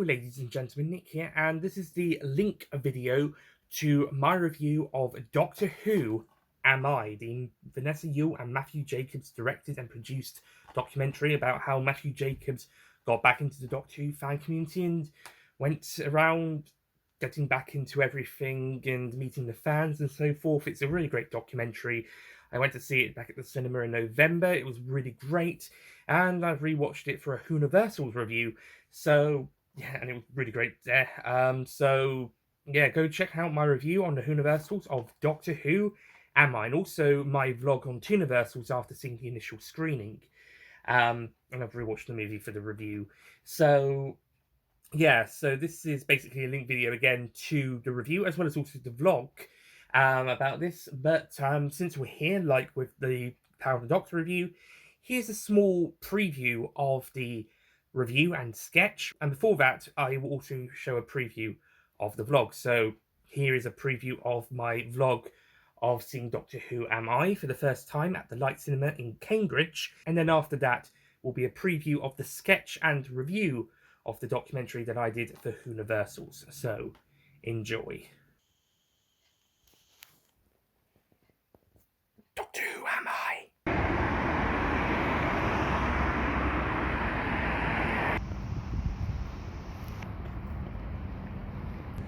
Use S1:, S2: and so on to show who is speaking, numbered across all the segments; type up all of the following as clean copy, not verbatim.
S1: ladies and gentlemen, Nick here, and this is the link video to my review of Doctor Who Am I, the Vanessa, Yuile and Matthew Jacobs directed and produced documentary about how Matthew Jacobs got back into the Doctor Who fan community and went around getting back into everything and meeting the fans and so forth. It's a really great documentary. I went to see it back at the cinema in November. It was really great, and I've rewatched it for a Whoniversals review. So yeah, and it was really great there. So yeah, go check out my review on the Whoniversals of Doctor Who Am I, and also my vlog on Twoniversals after seeing the initial screening. And I've rewatched the movie for the review. So yeah, so this is basically a link video again to the review as well as also the vlog about this. But since we're here, like with the Power of the Doctor review, here's a small preview of the review and sketch. And before that, I will also show a preview of the vlog. So here is a preview of my vlog of seeing Doctor Who Am I for the first time at the Light Cinema in Cambridge. And then after that will be a preview of the sketch and review of the documentary that I did for Whoniversals. So enjoy. Doctor Who Am I?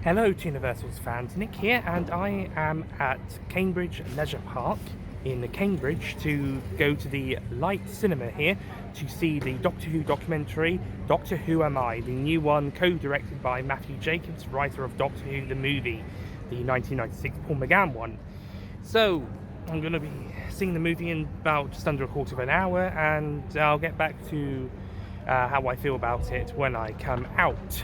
S1: Hello Twoniversals fans, Nick here, and I am at Cambridge Leisure Park in Cambridge to go to the Light Cinema here to see the Doctor Who documentary, Doctor Who Am I, the new one co-directed by Matthew Jacobs, writer of Doctor Who the movie, the 1996 Paul McGann one. So I'm going to be seeing the movie in about just under a quarter of an hour, and I'll get back to how I feel about it when I come out.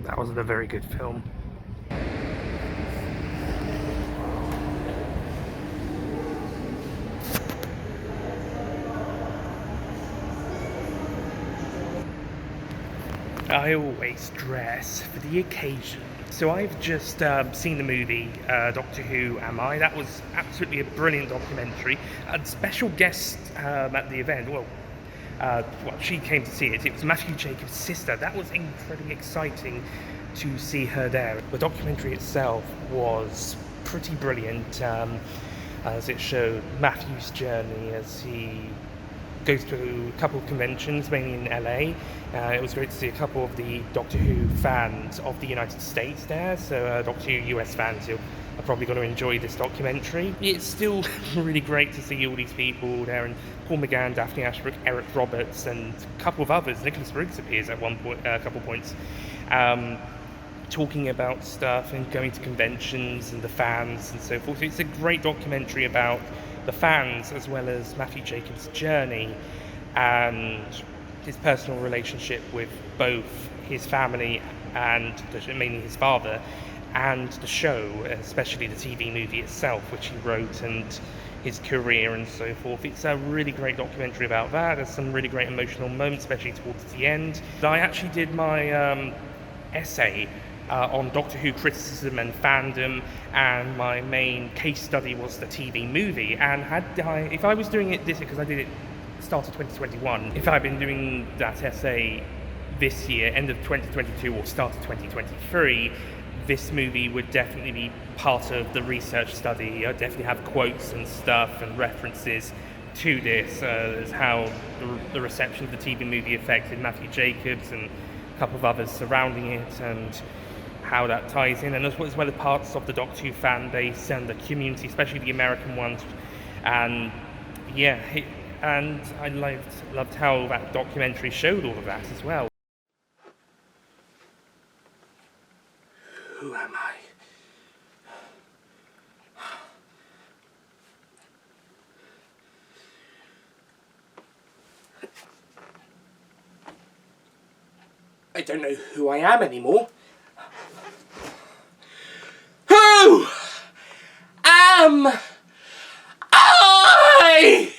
S1: That wasn't a very good film. I always dress for the occasion. So I've just seen the movie Doctor Who Am I. That was absolutely a brilliant documentary. A special guest at the event, well, she came to see it. It was Matthew Jacobs' sister. That was incredibly exciting to see her there. The documentary itself was pretty brilliant, as it showed Matthew's journey as he goes to a couple of conventions, mainly in LA. It was great to see a couple of the Doctor Who fans of the United States there, so Doctor Who US fans who are probably going to enjoy this documentary. It's still really great to see all these people there, and Paul McGann, Daphne Ashbrook, Eric Roberts, and a couple of others. Nicholas Briggs appears at one point, a couple of points, talking about stuff and going to conventions and the fans and so forth. It's a great documentary about the fans as well as Matthew Jacobs' journey and his personal relationship with both his family and mainly his father, and the show, especially the TV movie itself, which he wrote, and his career and so forth. It's a really great documentary about that. There's some really great emotional moments, especially towards the end. I actually did my essay on Doctor Who criticism and fandom, and my main case study was the TV movie. And if I was doing it this year, because I did it start of 2021, if I'd been doing that essay this year, end of 2022 or start of 2023, this movie would definitely be part of the research study. I'd definitely have quotes and stuff and references to this, as how the reception of the TV movie affected Matthew Jacobs and a couple of others surrounding it, and how that ties in, and as well as parts of the Doctor Who fan base and the community, especially the American ones. And yeah, and I loved how that documentary showed all of that as well. Who am I? I don't know who I am anymore. Who am I?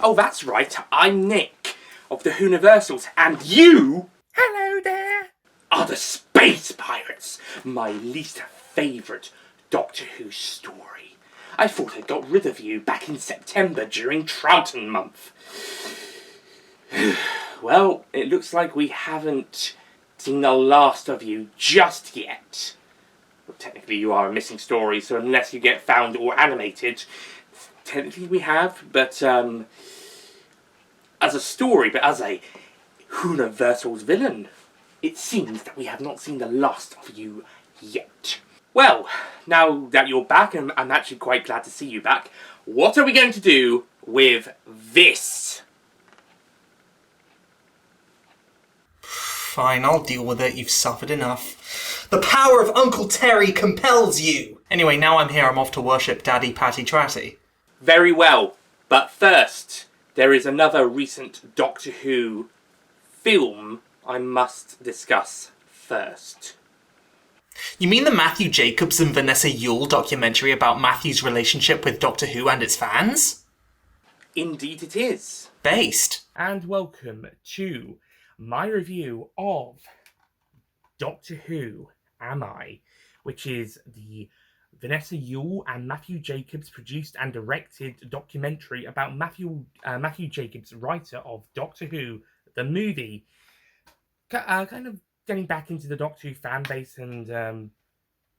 S1: Oh, that's right, I'm Nick of the Whoniversals, and you, hello there, are the The Space Pirates, my least favourite Doctor Who story. I thought I got rid of you back in September during Troughton month. Well, it looks like we haven't seen the last of you just yet. Well, technically you are a missing story, so unless you get found or animated, technically we have, but as a story, but as a Whoniversals villain, it seems that we have not seen the last of you yet. Well, now that you're back, and I'm actually quite glad to see you back, what are we going to do with this?
S2: Fine, I'll deal with it. You've suffered enough. The power of Uncle Terry compels you! Anyway, now I'm here, I'm off to worship Daddy Patty Tratty.
S1: Very well, but first, there is another recent Doctor Who film I must discuss first.
S2: You mean the Matthew Jacobs and Vanessa Yuile documentary about Matthew's relationship with Doctor Who and its fans?
S1: Indeed it is.
S2: Based.
S1: And welcome to my review of Doctor Who Am I, which is the Vanessa Yuile and Matthew Jacobs produced and directed documentary about Matthew Jacobs, writer of Doctor Who, the movie. Kind of getting back into the Doctor Who fan base and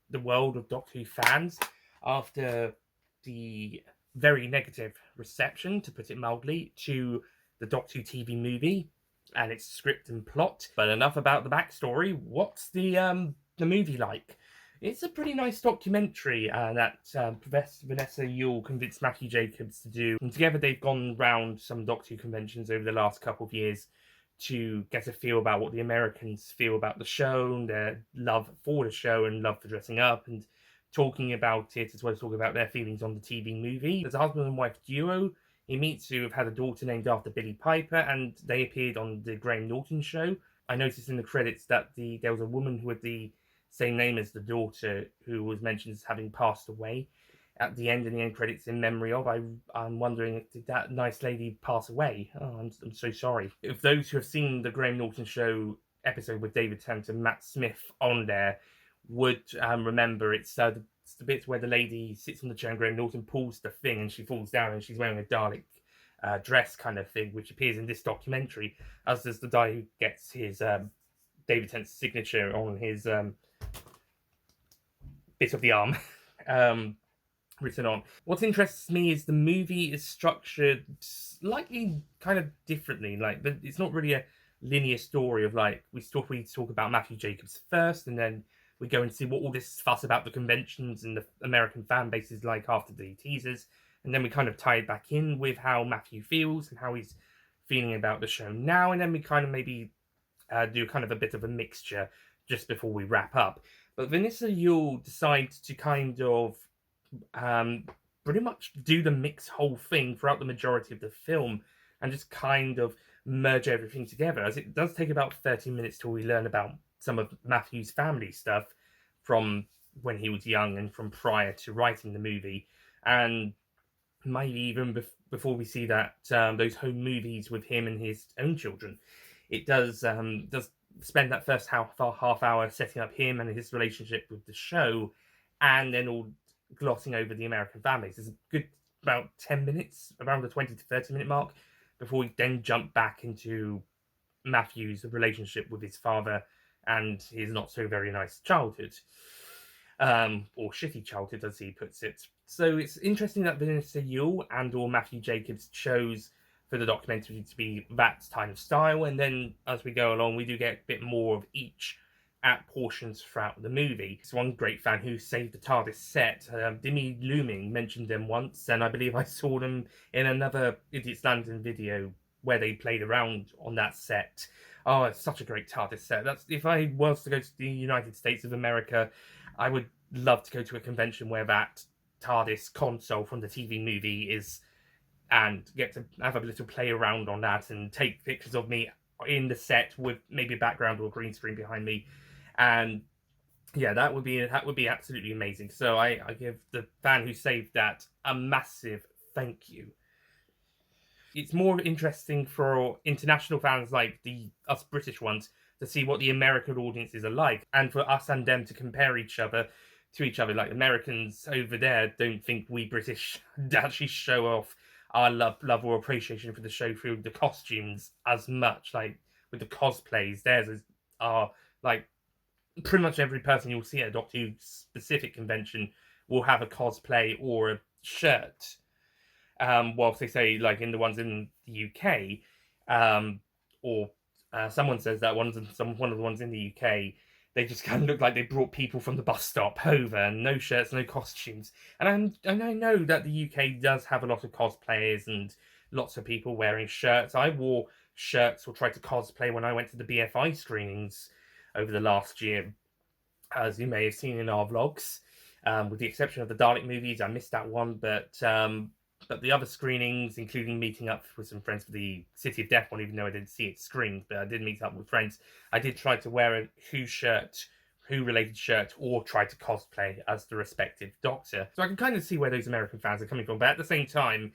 S1: the world of Doctor Who fans after the very negative reception, to put it mildly, to the Doctor Who TV movie and its script and plot. But enough about the backstory. What's the movie like? It's a pretty nice documentary that Vanessa Yuile convinced Matthew Jacobs to do. And together they've gone round some Doctor Who conventions over the last couple of years to get a feel about what the Americans feel about the show and their love for the show and love for dressing up and talking about it, as well as talking about their feelings on the TV movie. There's a husband and wife duo he meets who have had a daughter named after Billie Piper, and they appeared on the Graham Norton show. I noticed in the credits that there was a woman who had the same name as the daughter who was mentioned as having passed away at the end, in the end credits, in memory of. I'm wondering, did that nice lady pass away? Oh, I'm so sorry. If those who have seen the Graham Norton show episode with David Tennant and Matt Smith on there would remember, it's the bit where the lady sits on the chair and Graham Norton pulls the thing and she falls down and she's wearing a Dalek dress kind of thing, which appears in this documentary, as does the guy who gets his David Tennant's signature on his bit of the arm. Written on. What interests me is the movie is structured slightly kind of differently. Like, it's not really a linear story of like we talk about Matthew Jacobs first, and then we go and see what all this fuss about the conventions and the American fan base is like after the teasers, and then we kind of tie it back in with how Matthew feels and how he's feeling about the show now, and then we kind of maybe do kind of a bit of a mixture just before we wrap up. But Vanessa Yuile decides to kind of pretty much do the mix whole thing throughout the majority of the film and just kind of merge everything together, as it does take about 30 minutes till we learn about some of Matthew's family stuff from when he was young and from prior to writing the movie, and maybe even before we see that those home movies with him and his own children. It does spend that first half hour setting up him and his relationship with the show, and then all glossing over the American families. There's a good about 10 minutes, around the 20 to 30 minute mark, before we then jump back into Matthew's relationship with his father and his not so very nice childhood, or shitty childhood as he puts it. So it's interesting that Vanessa Yuile and or Matthew Jacobs chose for the documentary to be that kind of style, and then as we go along we do get a bit more of each at portions throughout the movie. It's one great fan who saved the TARDIS set, Dimmy Looming, mentioned them once, and I believe I saw them in another Idiot's Lantern video where they played around on that set. Oh, it's such a great TARDIS set. That's, if I was to go to the United States of America, I would love to go to a convention where that TARDIS console from the TV movie is, and get to have a little play around on that and take pictures of me in the set with maybe a background or a green screen behind me. And yeah, that would be absolutely amazing. So I give the fan who saved that a massive thank you. It's more interesting for international fans like us British ones to see what the American audiences are like, and for us and them to compare each other to each other. Like, Americans over there don't think we British actually show off our love or appreciation for the show through the costumes as much. Like, with the cosplays, are like, pretty much every person you'll see at a Doctor Who specific convention will have a cosplay or a shirt. Whilst they say, like, in the ones in the UK, or someone says that one of the ones in the UK, they just kind of look like they brought people from the bus stop over, and no shirts, no costumes. And I know that the UK does have a lot of cosplayers and lots of people wearing shirts. I wore shirts or tried to cosplay when I went to the BFI screenings over the last year, as you may have seen in our vlogs. With the exception of the Dalek movies, I missed that one, but the other screenings, including meeting up with some friends for the City of Death one, even though I didn't see it screened, but I did meet up with friends, I did try to wear a Who-related shirt, or try to cosplay as the respective Doctor. So I can kind of see where those American fans are coming from, but at the same time,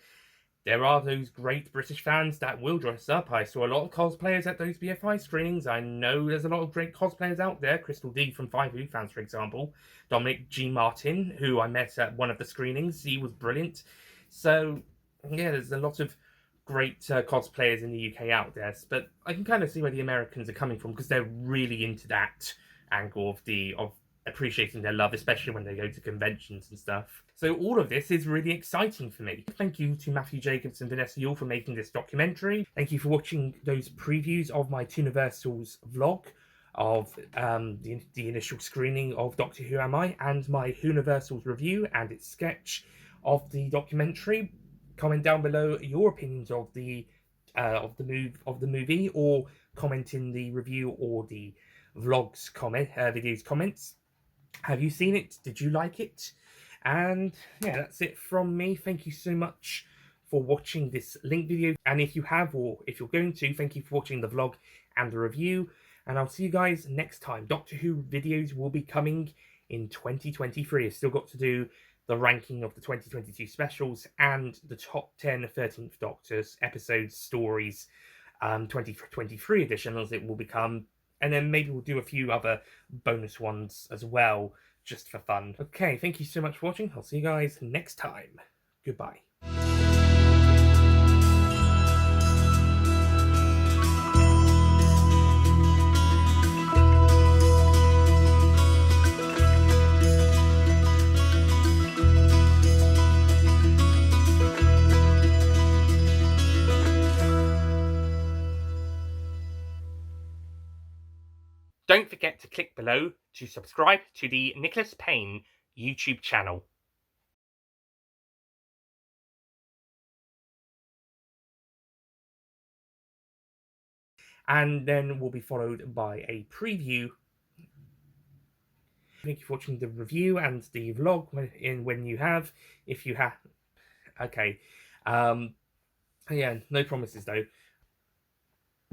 S1: there are those great British fans that will dress up. I saw a lot of cosplayers at those BFI screenings. I know there's a lot of great cosplayers out there. Crystal D from 5 Who fans, for example. Dominic G. Martin, who I met at one of the screenings. He was brilliant. So, yeah, there's a lot of great cosplayers in the UK out there. But I can kind of see where the Americans are coming from, because they're really into that angle of appreciating their love, especially when they go to conventions and stuff. So all of this is really exciting for me. Thank you to Matthew Jacobs and Vanessa Yuile for making this documentary. Thank you for watching those previews of my Twoniversals vlog of the initial screening of Doctor Who Am I, and my Whoniversals review and its sketch of the documentary. Comment down below your opinions of the movie, or comment in the review or the vlogs videos comments. Have you seen it? Did you like it? And yeah, that's it from me. Thank you so much for watching this link video. And if you have, or if you're going to, thank you for watching the vlog and the review. And I'll see you guys next time. Doctor Who videos will be coming in 2023. I've still got to do the ranking of the 2022 specials and the top 10 13th Doctor's episodes, stories, 2023 edition, as it will become. And then maybe we'll do a few other bonus ones as well, just for fun. Okay, thank you so much for watching. I'll see you guys next time. Goodbye. Don't forget to click below to subscribe to the Nicholas Payne YouTube channel. And then will be followed by a preview. Thank you for watching the review and the vlog when you have, if you have. Okay. Yeah, no promises though.